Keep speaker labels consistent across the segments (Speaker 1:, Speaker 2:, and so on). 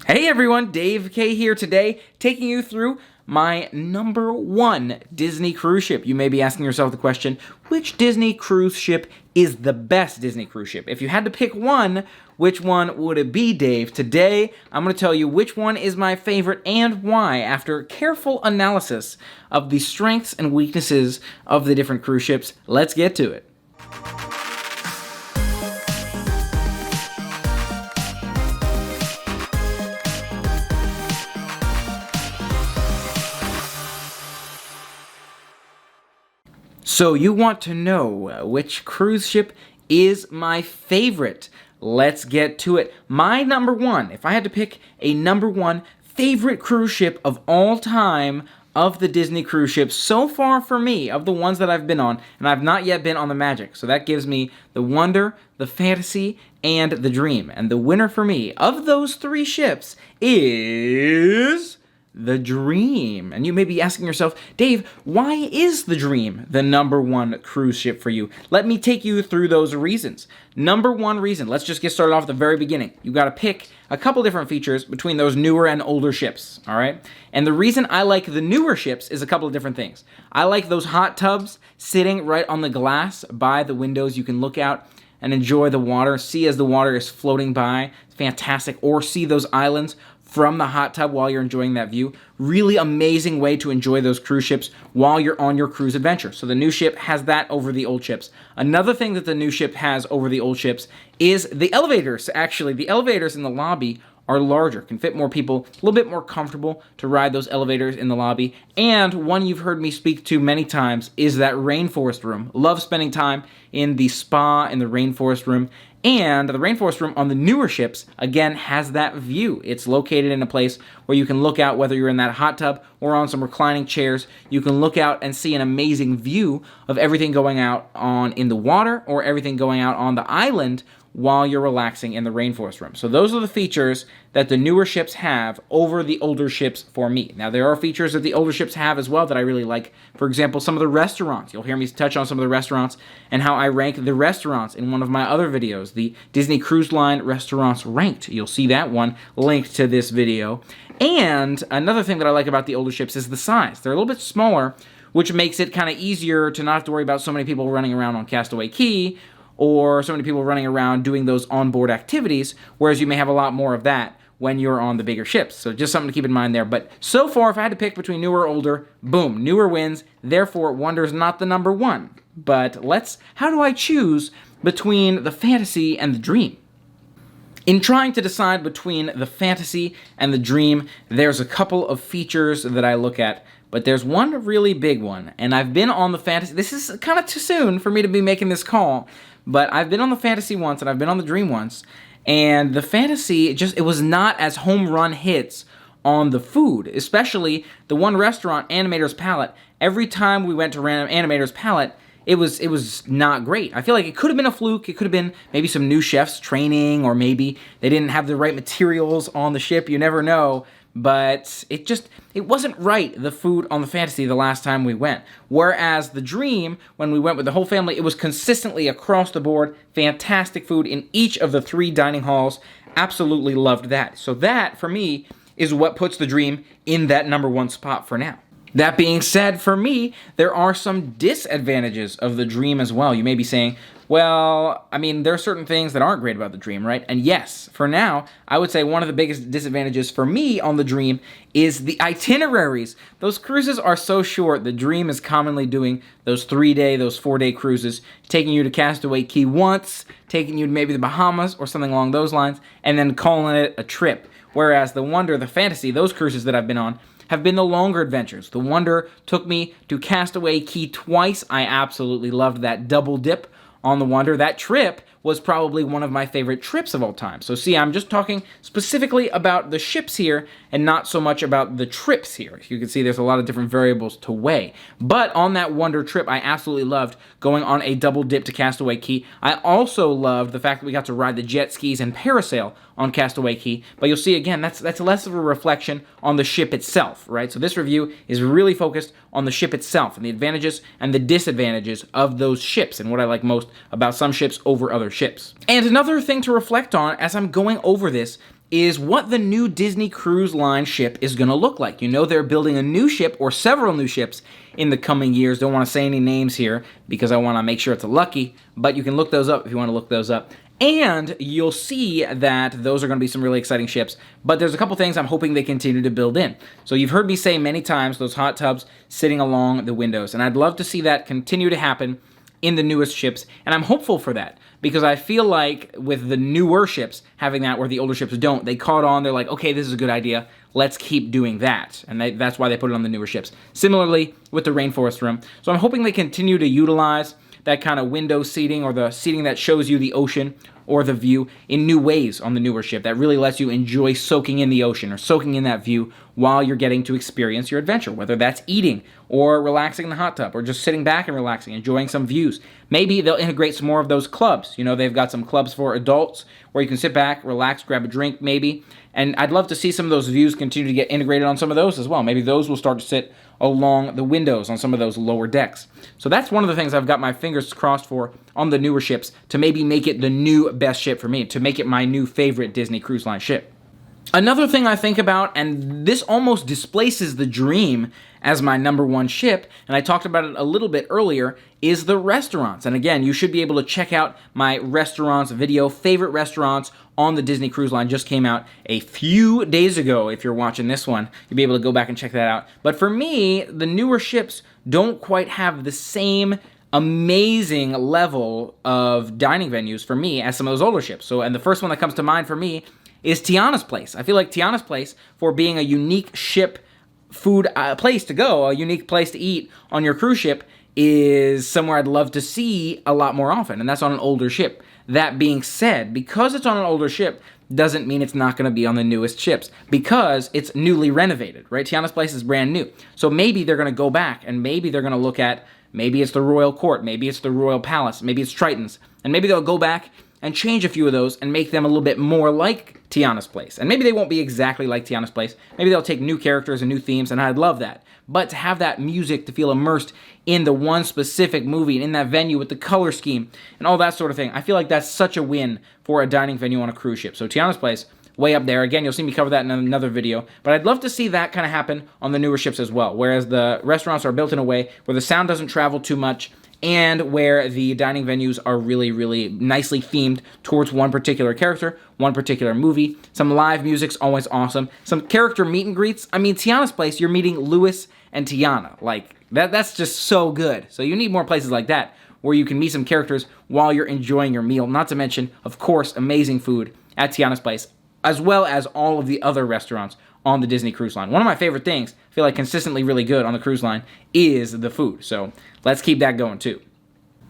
Speaker 1: Hey everyone, Dave K here today, taking you through my number one Disney cruise ship. You may be asking yourself the question, which Disney cruise ship is the best Disney cruise ship? If you had to pick one, which one would it be, Dave? Today, I'm going to tell you which one is my favorite and why, after careful analysis of the strengths and weaknesses of the different cruise ships. Let's get to it. So you want to know which cruise ship is my favorite. Let's get to it. My number one, if I had to pick a number one favorite cruise ship of all time of the Disney cruise ships so far for me, of the ones that I've been on, and I've not yet been on the Magic. So that gives me the Wonder, the Fantasy, and the Dream. And the winner for me of those three ships is the Dream. And you may be asking yourself, Dave, why is the Dream the number one cruise ship for you? Let me take you through those reasons. Number one reason, let's just get started off at the very beginning. You got to pick a couple different features between those newer and older ships, all right? And the reason I like the newer ships is a couple of different things. I like those hot tubs sitting right on the glass by the windows. You can look out and enjoy the water, see as the water is floating by. It's fantastic. Or see those islands from the hot tub while you're enjoying that view. Really amazing way to enjoy those cruise ships while you're on your cruise adventure. So the new ship has that over the old ships. Another thing that the new ship has over the old ships is the elevators. Actually, the elevators in the lobby are larger, can fit more people, a little bit more comfortable to ride those elevators in the lobby. And one you've heard me speak to many times is that rainforest room. Love spending time in the spa in the rainforest room. And the rainforest room on the newer ships, again, has that view. It's located in a place where you can look out, whether you're in that hot tub or on some reclining chairs. You can look out and see an amazing view of everything going out on in the water or everything going out on the island while you're relaxing in the rainforest room. So those are the features that the newer ships have over the older ships for me. Now, there are features that the older ships have as well that I really like. For example, some of the restaurants. You'll hear me touch on some of the restaurants and how I rank the restaurants in one of my other videos, the Disney Cruise Line Restaurants Ranked. You'll see that one linked to this video. And another thing that I like about the older ships is the size. They're a little bit smaller, which makes it kind of easier to not have to worry about so many people running around on Castaway Cay or so many people running around doing those onboard activities, whereas you may have a lot more of that when you're on the bigger ships. So just something to keep in mind there. But so far, if I had to pick between newer or older, boom, newer wins. Therefore, Wonder's not the number one. But how do I choose between the Fantasy and the Dream? In trying to decide between the Fantasy and the Dream, there's a couple of features that I look at. But there's one really big one, and I've been on the Fantasy. This is kind of too soon for me to be making this call, but I've been on the Fantasy once, and I've been on the Dream once, and the Fantasy, it was not as home run hits on the food, especially the one restaurant, Animator's Palette. Every time we went to Animator's Palette, it was not great. I feel like it could have been a fluke. It could have been maybe some new chefs training, or maybe they didn't have the right materials on the ship. You never know. But it wasn't right, the food on the Fantasy, the last time we went. Whereas the Dream, when we went with the whole family, it was consistently across the board, fantastic food in each of the three dining halls. Absolutely loved that. So that, for me, is what puts the Dream in that number one spot for now. That being said, for me, there are some disadvantages of the Dream as well. You may be saying, well, I mean, there are certain things that aren't great about the Dream, right? And yes, for now, I would say one of the biggest disadvantages for me on the Dream is the itineraries. Those cruises are so short. The Dream is commonly doing those 3-day, those 4-day cruises, taking you to Castaway Cay once, taking you to maybe the Bahamas or something along those lines, and then calling it a trip. Whereas the Wonder, the Fantasy, those cruises that I've been on, have been the longer adventures. The Wonder took me to Castaway Cay twice. I absolutely loved that double dip on the Wonder. That trip was probably one of my favorite trips of all time. So see, I'm just talking specifically about the ships here and not so much about the trips here. You can see there's a lot of different variables to weigh. But on that Wonder trip, I absolutely loved going on a double dip to Castaway Cay. I also loved the fact that we got to ride the jet skis and parasail on Castaway Cay. But you'll see, again, that's less of a reflection on the ship itself, right? So this review is really focused on the ship itself and the advantages and the disadvantages of those ships and what I like most about some ships over other ships. And another thing to reflect on as I'm going over this is what the new Disney Cruise Line ship is going to look like. You know they're building a new ship or several new ships in the coming years. Don't want to say any names here because I want to make sure it's a lucky, but you can look those up if you want to look those up. And you'll see that those are going to be some really exciting ships, but there's a couple things I'm hoping they continue to build in. So you've heard me say many times those hot tubs sitting along the windows, and I'd love to see that continue to happen in the newest ships, and I'm hopeful for that because I feel like with the newer ships having that where the older ships don't, they caught on, they're like, okay, this is a good idea, let's keep doing that, and that's why they put it on the newer ships. Similarly with the rainforest room, so I'm hoping they continue to utilize that kind of window seating or the seating that shows you the ocean or the view in new ways on the newer ship that really lets you enjoy soaking in the ocean or soaking in that view while you're getting to experience your adventure, whether that's eating or relaxing in the hot tub or just sitting back and relaxing, enjoying some views. Maybe they'll integrate some more of those clubs. You know, they've got some clubs for adults where you can sit back, relax, grab a drink maybe, and I'd love to see some of those views continue to get integrated on some of those as well. Maybe those will start to sit along the windows on some of those lower decks. So that's one of the things I've got my fingers crossed for on the newer ships to maybe make it the new best ship for me, to make it my new favorite Disney Cruise Line ship. Another thing I think about, and this almost displaces the Dream as my number one ship, and I talked about it a little bit earlier, is the restaurants. And again, you should be able to check out my restaurants video. Favorite restaurants on the Disney Cruise Line just came out a few days ago. If you're watching this one, you'll be able to go back and check that out. But for me, the newer ships don't quite have the same amazing level of dining venues for me as some of those older ships. So, and the first one that comes to mind for me is Tiana's Place. I feel like Tiana's Place, for being a unique ship food place to go, a unique place to eat on your cruise ship, is somewhere I'd love to see a lot more often, and that's on an older ship. That being said, because it's on an older ship, doesn't mean it's not going to be on the newest ships, because it's newly renovated, right? Tiana's Place is brand new. So maybe they're going to go back, and maybe they're going to look at, maybe it's the Royal Court, maybe it's the Royal Palace, maybe it's Triton's, and maybe they'll go back and change a few of those and make them a little bit more like Tiana's Place. And maybe they won't be exactly like Tiana's Place. Maybe they'll take new characters and new themes, and I'd love that. But to have that music, to feel immersed in the one specific movie and in that venue with the color scheme and all that sort of thing, I feel like that's such a win for a dining venue on a cruise ship. So Tiana's Place, way up there. Again, you'll see me cover that in another video, but I'd love to see that kind of happen on the newer ships as well, whereas the restaurants are built in a way where the sound doesn't travel too much, and where the dining venues are really, really nicely themed towards one particular character, one particular movie. Some live music's always awesome. Some character meet and greets. I mean, Tiana's Place, you're meeting Louis and Tiana. Like, that's just so good. So you need more places like that, where you can meet some characters while you're enjoying your meal. Not to mention, of course, amazing food at Tiana's Place, as well as all of the other restaurants on the Disney Cruise Line. One of my favorite things, I feel like consistently really good on the cruise line, is the food. So let's keep that going too.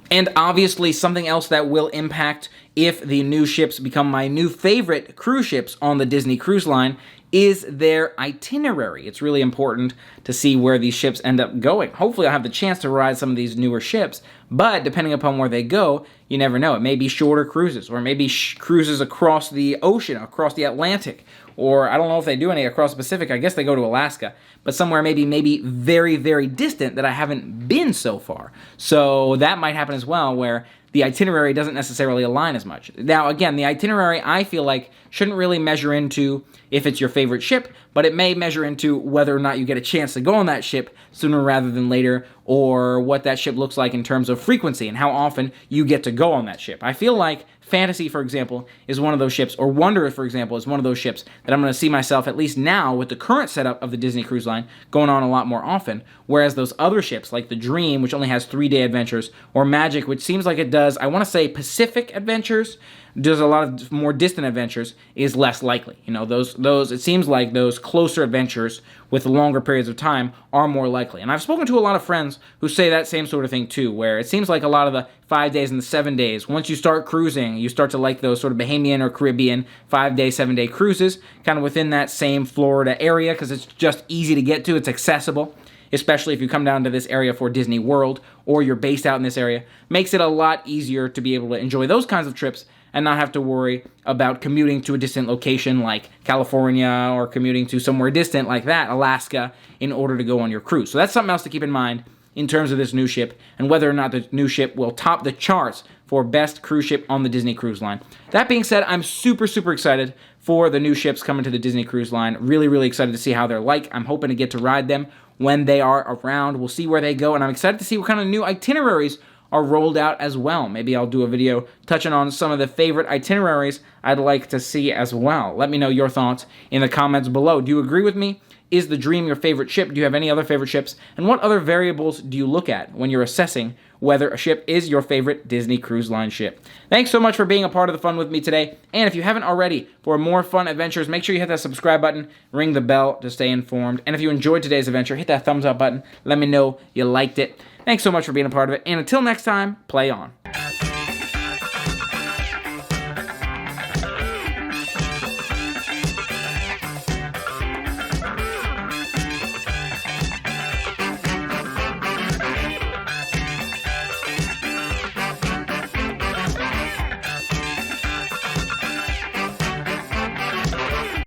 Speaker 1: And obviously something else that will impact if the new ships become my new favorite cruise ships on the Disney Cruise Line is their itinerary. It's really important to see where these ships end up going. Hopefully I'll have the chance to ride some of these newer ships, but depending upon where they go, you never know. It may be shorter cruises, or maybe cruises across the ocean, across the Atlantic, or I don't know if they do any across the Pacific. I guess they go to Alaska, but somewhere maybe very, very distant that I haven't been so far. So that might happen as well, where the itinerary doesn't necessarily align as much. Now, again, the itinerary, I feel like, shouldn't really measure into if it's your favorite ship, but it may measure into whether or not you get a chance to go on that ship sooner rather than later, or what that ship looks like in terms of frequency and how often you get to go on that ship. I feel like Fantasy, for example, is one of those ships, or Wonder, for example, is one of those ships that I'm going to see myself, at least now, with the current setup of the Disney Cruise Line, going on a lot more often, whereas those other ships, like the Dream, which only has 3-day adventures, or Magic, which seems like it does, I want to say Pacific adventures, does a lot of more distant adventures, is less likely. You know, those it seems like those closer adventures with longer periods of time are more likely. And I've spoken to a lot of friends who say that same sort of thing too, where it seems like a lot of the 5 days and the 7 days, once you start cruising, you start to like those sort of Bahamian or Caribbean 5-day, 7-day cruises, kind of within that same Florida area, because it's just easy to get to, it's accessible, especially if you come down to this area for Disney World, or you're based out in this area. Makes it a lot easier to be able to enjoy those kinds of trips and not have to worry about commuting to a distant location like California, or commuting to somewhere distant like that, Alaska, in order to go on your cruise. So that's something else to keep in mind in terms of this new ship, and whether or not the new ship will top the charts for best cruise ship on the Disney Cruise Line. That being said, I'm super, super excited for the new ships coming to the Disney Cruise Line. Really, really excited to see how they're like. I'm hoping to get to ride them when they are around. We'll see where they go, and I'm excited to see what kind of new itineraries are rolled out as well. Maybe I'll do a video touching on some of the favorite itineraries I'd like to see as well. Let me know your thoughts in the comments below. Do you agree with me? Is the Dream your favorite ship? Do you have any other favorite ships? And what other variables do you look at when you're assessing whether a ship is your favorite Disney Cruise Line ship? Thanks so much for being a part of the fun with me today. And if you haven't already, for more fun adventures, make sure you hit that subscribe button, ring the bell to stay informed. And if you enjoyed today's adventure, hit that thumbs up button. Let me know you liked it. Thanks so much for being a part of it. And until next time, play on.